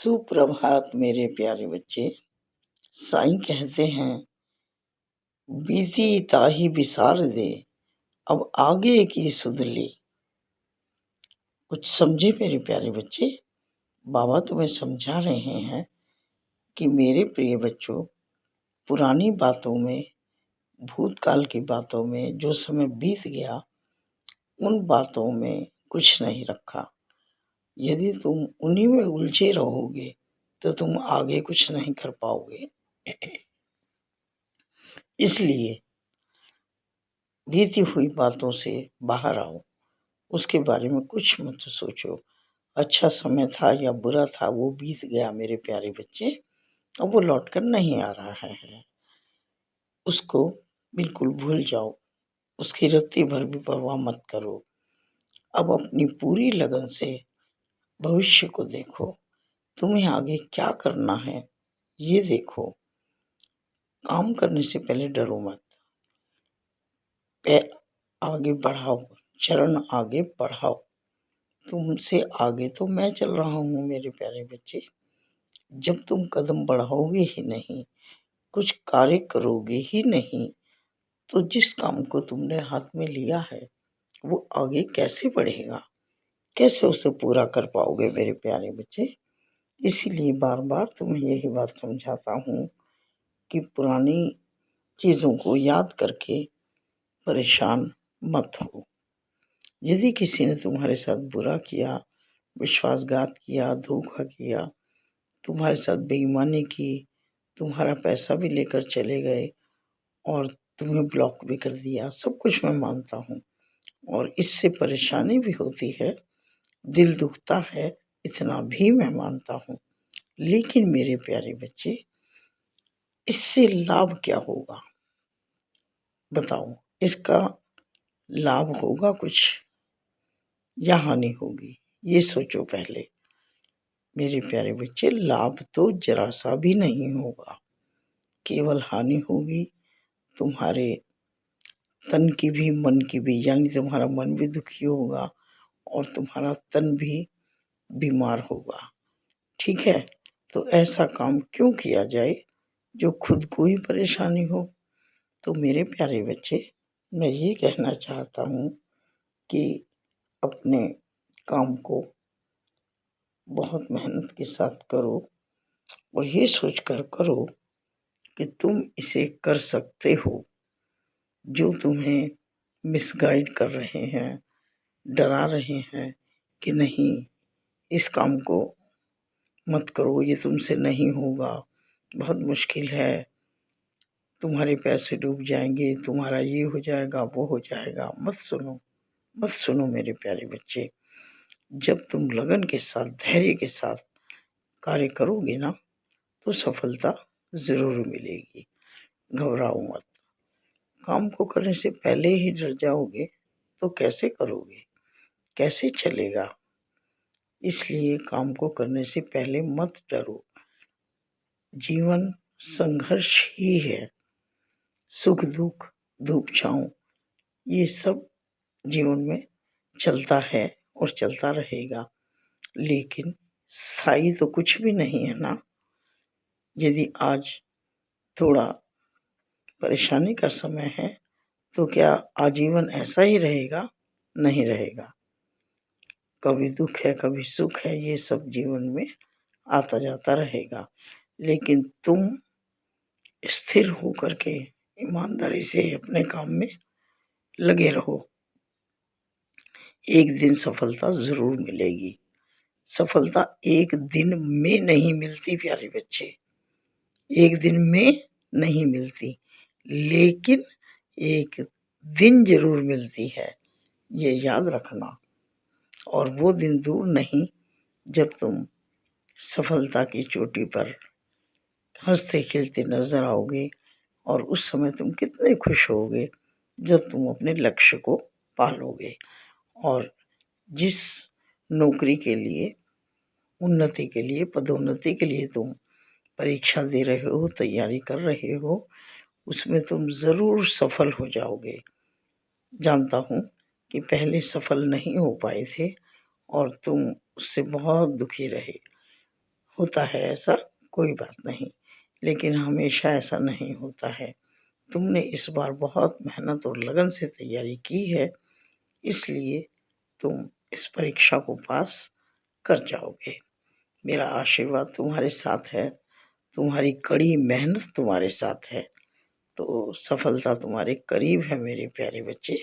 सुप्रभात मेरे प्यारे बच्चे। साईं कहते हैं, बीती ताही बिसार दे, अब आगे की सुध ले। कुछ समझे मेरे प्यारे बच्चे? बाबा तुम्हें समझा रहे हैं कि मेरे प्रिय बच्चों, पुरानी बातों में, भूतकाल की बातों में जो समय बीत गया, उन बातों में कुछ नहीं रखा। यदि तुम उन्हीं में उलझे रहोगे तो तुम आगे कुछ नहीं कर पाओगे। इसलिए बीती हुई बातों से बाहर आओ, उसके बारे में कुछ मत सोचो। अच्छा समय था या बुरा था, वो बीत गया मेरे प्यारे बच्चे, अब वो लौट कर नहीं आ रहा है। उसको बिल्कुल भूल जाओ, उसकी रत्ती भर भी परवाह मत करो। अब अपनी पूरी लगन से भविष्य को देखो। तुम्हें आगे क्या करना है ये देखो। काम करने से पहले डरो मत, पैर आगे बढ़ाओ, चरण आगे बढ़ाओ। तुमसे आगे तो मैं चल रहा हूँ मेरे प्यारे बच्चे। जब तुम कदम बढ़ाओगे ही नहीं, कुछ कार्य करोगे ही नहीं, तो जिस काम को तुमने हाथ में लिया है वो आगे कैसे बढ़ेगा, कैसे उसे पूरा कर पाओगे मेरे प्यारे बच्चे। इसीलिए बार बार तुम्हें यही बात समझाता हूँ कि पुरानी चीज़ों को याद करके परेशान मत हो। यदि किसी ने तुम्हारे साथ बुरा किया, विश्वासघात किया, धोखा किया, तुम्हारे साथ बेईमानी की, तुम्हारा पैसा भी लेकर चले गए और तुम्हें ब्लॉक भी कर दिया, सब कुछ मैं मानता हूँ और इससे परेशानी भी होती है, दिल दुखता है, इतना भी मैं मानता हूँ। लेकिन मेरे प्यारे बच्चे, इससे लाभ क्या होगा बताओ? इसका लाभ होगा कुछ या हानि होगी, ये सोचो पहले मेरे प्यारे बच्चे। लाभ तो जरा सा भी नहीं होगा, केवल हानि होगी। तुम्हारे तन की भी मन की भी, यानी तुम्हारा मन भी दुखी होगा और तुम्हारा तन भी बीमार होगा। ठीक है, तो ऐसा काम क्यों किया जाए जो खुद को ही परेशानी हो। तो मेरे प्यारे बच्चे, मैं ये कहना चाहता हूँ कि अपने काम को बहुत मेहनत के साथ करो और ये सोचकर करो कि तुम इसे कर सकते हो। जो तुम्हें मिसगाइड कर रहे हैं, डरा रहे हैं कि नहीं इस काम को मत करो, ये तुमसे नहीं होगा, बहुत मुश्किल है, तुम्हारे पैसे डूब जाएंगे, तुम्हारा ये हो जाएगा, वो हो जाएगा, मत सुनो, मत सुनो मेरे प्यारे बच्चे। जब तुम लगन के साथ, धैर्य के साथ कार्य करोगे ना, तो सफलता ज़रूर मिलेगी। घबराओ मत। काम को करने से पहले ही डर जाओगे तो कैसे करोगे, कैसे चलेगा? इसलिए काम को करने से पहले मत डरो। जीवन संघर्ष ही है, सुख दुख, धूप छाँव, ये सब जीवन में चलता है और चलता रहेगा। लेकिन स्थायी तो कुछ भी नहीं है ना। यदि आज थोड़ा परेशानी का समय है तो क्या आजीवन ऐसा ही रहेगा? नहीं रहेगा। कभी दुख है, कभी सुख है, ये सब जीवन में आता जाता रहेगा। लेकिन तुम स्थिर होकर के ईमानदारी से अपने काम में लगे रहो, एक दिन सफलता ज़रूर मिलेगी। सफलता एक दिन में नहीं मिलती प्यारे बच्चे, एक दिन में नहीं मिलती, लेकिन एक दिन ज़रूर मिलती है, ये याद रखना। और वो दिन दूर नहीं जब तुम सफलता की चोटी पर हंसते खेलते नजर आओगे और उस समय तुम कितने खुश होगे जब तुम अपने लक्ष्य को पालोगे और जिस नौकरी के लिए, उन्नति के लिए, पदोन्नति के लिए तुम परीक्षा दे रहे हो, तैयारी कर रहे हो, उसमें तुम ज़रूर सफल हो जाओगे। जानता हूँ कि पहले सफल नहीं हो पाए थे और तुम उससे बहुत दुखी रहे। होता है ऐसा, कोई बात नहीं, लेकिन हमेशा ऐसा नहीं होता है। तुमने इस बार बहुत मेहनत और लगन से तैयारी की है, इसलिए तुम इस परीक्षा को पास कर जाओगे। मेरा आशीर्वाद तुम्हारे साथ है, तुम्हारी कड़ी मेहनत तुम्हारे साथ है, तो सफलता तुम्हारे करीब है मेरे प्यारे बच्चे।